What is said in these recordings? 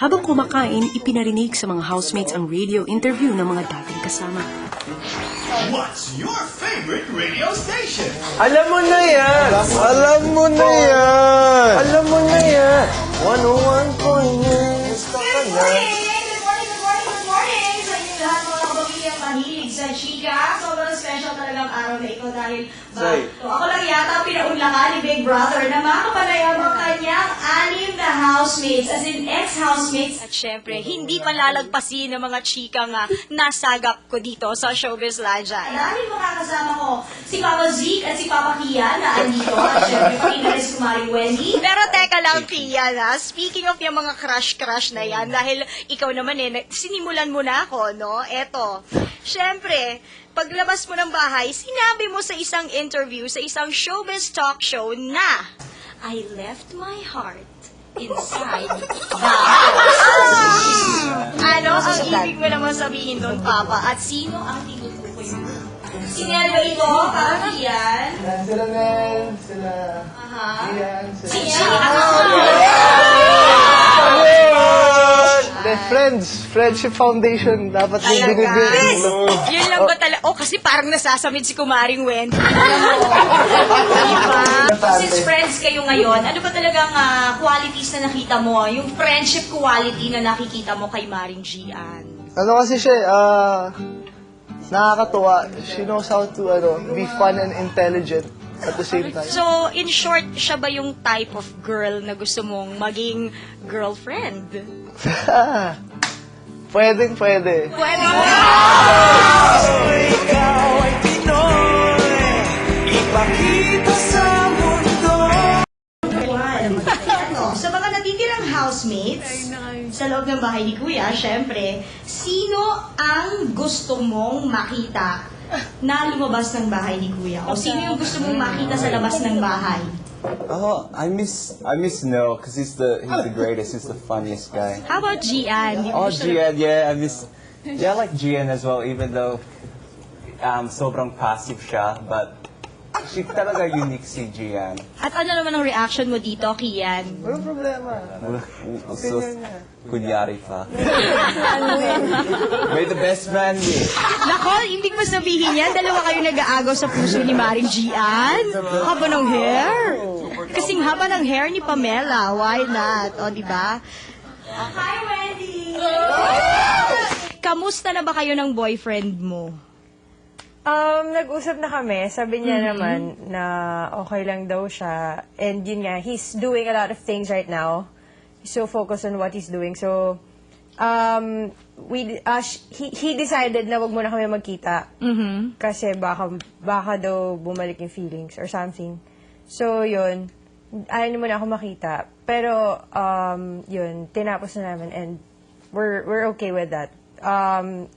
Habang kumakain, ipinarinig sa mga housemates ang radio interview ng mga dating kasama. What's your favorite radio station? Alam mo na yan! Alam mo na yan! Alam mo na yan! 101.9 Gusto ka na. Good morning! Sa inyo lahat mga kababilang mahilig sa chika. Sobrang special talagang araw na ito dahil ako lang yata pinaunlakan ni Big Brother na makapanayam ang kanyang 6 na housemates, as in ex-housemates. At syempre, hindi palalagpasin ng mga chika nga nasagap ko dito sa Showbiz Laja. Dahil makakasama ko si Papa Zeke at si Papa Kian na andito. At syempre, pinalis ko Maring Wendy. Pero teka lang, Pia, na speaking of yung mga crush-crush na yan, dahil ikaw naman sinimulan mo na ako, no? Eto, syempre, paglabas mo ng bahay, sinabi mo sa isang interview, sa isang showbiz talk show na, I left my heart inside the house. Ano ang ibig mo naman sabihin doon, Papa? At sino ang tinutukoy mo? Sinel ba ito? Parang yan? Sila Nel, sila Ian, The Friendship Foundation. Dapat yung binibigyan. Yun lang ba talaga? Oh, kasi parang nasasamid si Kumaring Wendy. Diba? Since friends kayo ngayon, ano ba talagang qualities na nakita mo? Yung friendship quality na nakikita mo kay Maring Gian? Ano kasi siya, nakakatuwa. She knows how to be fun and intelligent at the same time. So, in short, siya ba yung type of girl na gusto mong maging girlfriend? Pwede. Pwede. Sa mga natitirang housemates, sa loob ng bahay ni Kuya, syempre, sino ang gusto mong makita na lumabas ng bahay ni Kuya? O sino yung gusto mong makita sa labas ng bahay? Oh, I miss Noel because he's the greatest. He's the funniest guy. How about Gian? Oh, Gian, yeah, I like Gian as well. Even though sobrang passive siya, but she talaga unique si Gian. At ano naman ang reaction mo dito, Kian? Walang problema. So, kunyari pa. May the best man din. Nako, hindi ko sabihin yan. Dalawa kayo nag-aagaw sa puso ni Maring Gian. Haba ng hair. Kasing haba ng hair ni Pamela. Why not? O, di ba? Hi, Wendy! Kamusta na ba kayo ng boyfriend mo? Nag-usap na kami. Sabi niya naman na okay lang daw siya. And yun nga, he's doing a lot of things right now. He's so focused on what he's doing. So, he decided na wag muna kami magkita. Kasi baka daw bumalik yung feelings or something. So, yun. Ayaw niya muna ako makita. Pero, yun, tinapos na namin and we're okay with that.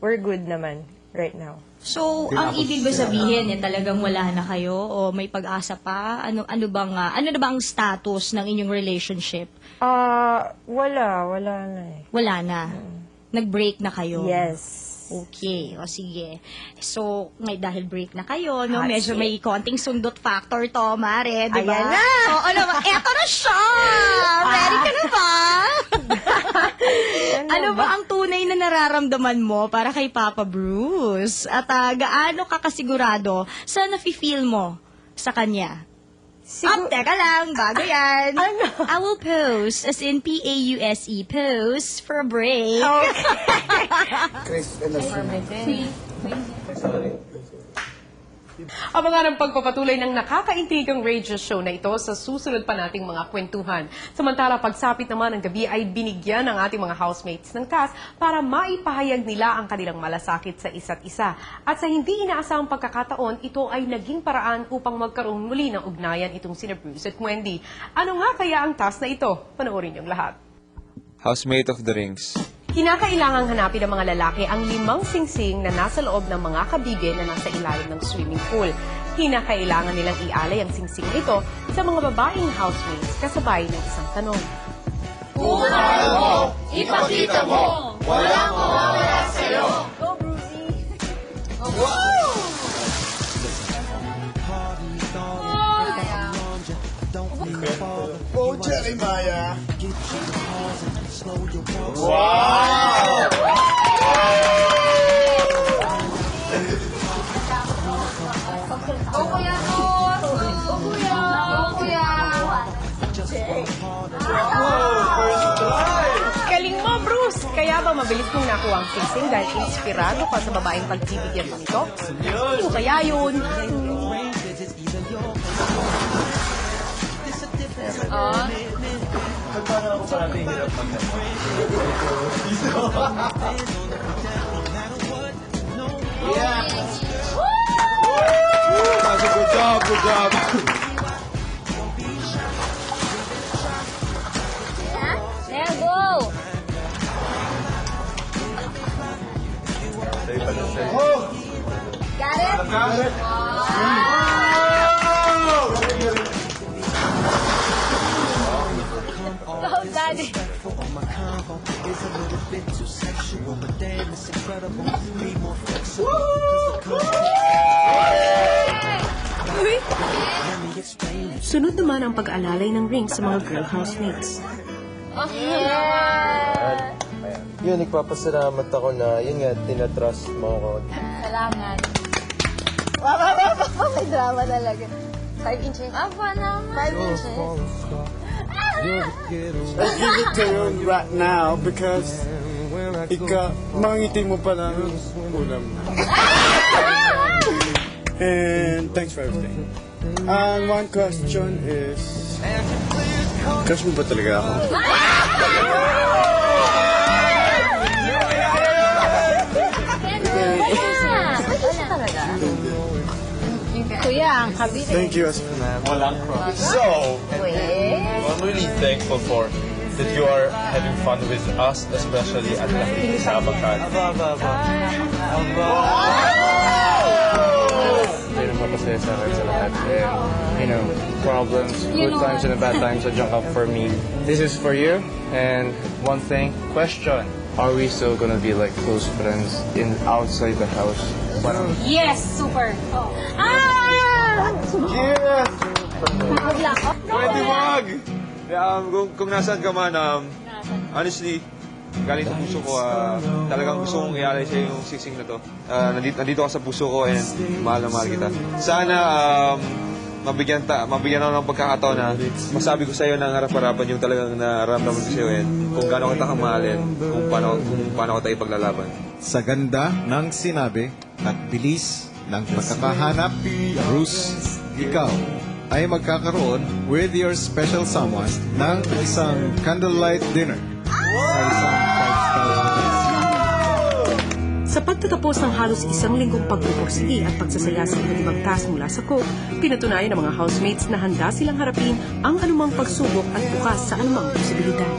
We're good naman right now. So, ang ibig ba sabihin, talagang wala na kayo o may pag-asa pa? Ano na ba ang status ng inyong relationship? Wala na eh. Wala na. Nag-break na kayo? Yes. Okay, o sige. So, dahil break na kayo, no? Medyo may konting sundot factor to, Mare, di ba? Ayan na! Oo naman, eto na siya! Ready ka na ba? Ano ba ang tunay na nararamdaman mo para kay Papa Bruce? At gaano ka kasigurado sa nafe-feel mo sa kanya? Teka lang, bago yan. Ano? I will pause, as in P-A-U-S-E, pause for a break. Abangan ang pagpapatuloy ng nakakaintrigang radio show na ito sa susunod pa nating mga kwentuhan. Samantala, pagsapit naman ng gabi ay binigyan ng ating mga housemates ng cast para maipahayag nila ang kanilang malasakit sa isa't isa. At sa hindi inaasahang pagkakataon, ito ay naging paraan upang magkaroon muli ng ugnayan itong sina Bruce at Wendy. Ano nga kaya ang task na ito? Panoorin niyong lahat. Housemate of the Rings. Kinakailangang hanapin ng mga lalaki ang 5 singsing na nasa loob ng mga kabige na nasa ilalim ng swimming pool. Kinakailangan nilang ialay ang singsing ito sa mga babaeng housemates kasabay ng isang tanong. Kung mahal mo, ipakita mo, walang mawawala sa'yo. Go, Brucey! Oh, Jeremiah! Galing mo, Bruce! Kaya ba mabilis mong nakuha ang sing dahil inspirado ka sa babaeng pagbibigyan mo nito? Ano kaya yun? Good job, good job. There, go! Got it? Go, Daddy! Uy! Sunod naman ang pag-alalay ng ring sa mga girl housemates. Yun, nagpapasalamat ako na, yun nga, tinatrust mo ako. Salamat. May drama talaga. 5 inches. Aba naman. 5 inches. Let's give it to you right now because mangiti mo pa lang ulam. And thanks for everything. And one question is, crush mo ba talaga ako? Kuya, ang kabit. Thank you as So, I'm really thankful for that you are having fun with us, especially at nakikisama ka. Hindi naman masaya sa akin sa lahat. And, problems, good times and bad times are junk up for me. This is for you. And one thing, question. Are we still gonna be like close friends outside the house? Parang, Yes, super. yes! Good luck. Pwede wag! Kung nasaan ka man, honestly, galing sa puso ko, talagang gusto kong ialay sa'yo yung siksing na to. Nandito ka sa puso ko and mahal na mahal kita. Sana mabigyan ako ng pagkakataon na masabi ko sa'yo ng harap-harapan yung talagang nararamdaman ko sa'yo and kung gaano kita kamahalin, kung paano kita ipaglalaban. Sa ganda ng sinabi at bilis ng pagkakahanap, Bruce, ikaw ay magkakaroon with your special someone ng isang candlelight dinner sa isang 5-star hotel. Sa pagtatapos ng halos isang linggong pagpupursigi at pagsasaya sa iba't ibang task mula sa Coke, pinatunayan ng mga housemates na handa silang harapin ang anumang pagsubok at bukas sa anumang posibilidad.